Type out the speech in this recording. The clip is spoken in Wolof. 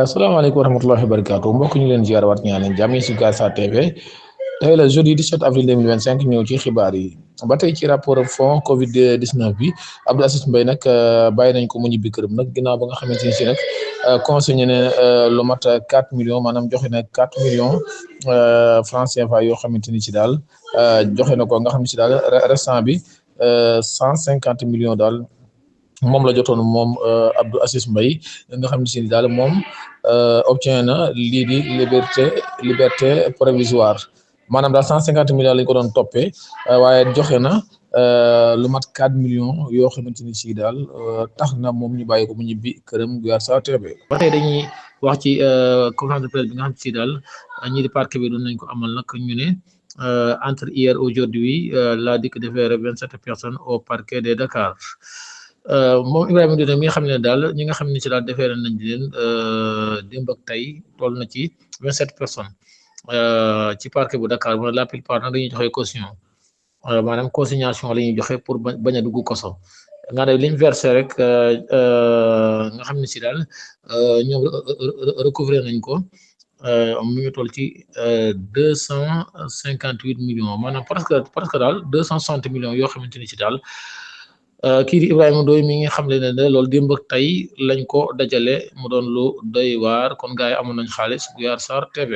Salaamaaleykum wa rahmatullahi wa barakaatu mbokk ñu leen ziar waat ñaan leen jàmm yi si Gaza TV tey la jeudi 17 avril 2025 ñëw ci xibaar yi ba tey ci rapport fond Covid 19 bi Abdou Aziz Mbaye nag bàyyi nañ ko mu ñibbi këram nag ginnaaw ba nga xamante ni si nag consigné ne lu mat 4 millions maanaam joxe na 4 millions francs CFA yoo xamante ni si daal joxe na ko nga xam ne si daal restant bi 150 millions daal. moom la jotoon moom Abdou Aziz Mbaye nga xam ne si daal moom obtient na lii di liberté provisoire maanaam daal 150 millions lañ ko doon toppee waaye joxe na lu mat 4 millions yoo xamante ni si daal tax na moom ñu bàyyi ko mu ñibbi këram Gaza TV. ba tey dañuy wax ci conférence de presse bi nga xam ne si daal ñii di parquet bi doon nañ ko amal nag ñu ne entre hier aujourd'hui la DIC déféré 27 personnes au parquet de Dakar. moom Ibrahima Ndoye mi nga xam ne daal ñi nga xam ne ci daal defeere nañ leen démb ak tey toll na ci 27 personnes ci parquet bu Dakar mu ne la plupart nag dañuy joxe caution maanaam consignation la ñuy joxe pour bañ a dugg koso nga ne liñ versé rek nga xam ne si daal ñoom recouvrer nañ ko mu ngi toll ci 258 millions maanaam presque daal 260 millions yoo xamante ni si daal. kii di Ibrahima Ndoye mi ngi xam le ne loolu démb ak tey lañ ko dajale mu doon lu doy waar kon gars yi amoon nañ xaalis Guyaar Sarr TV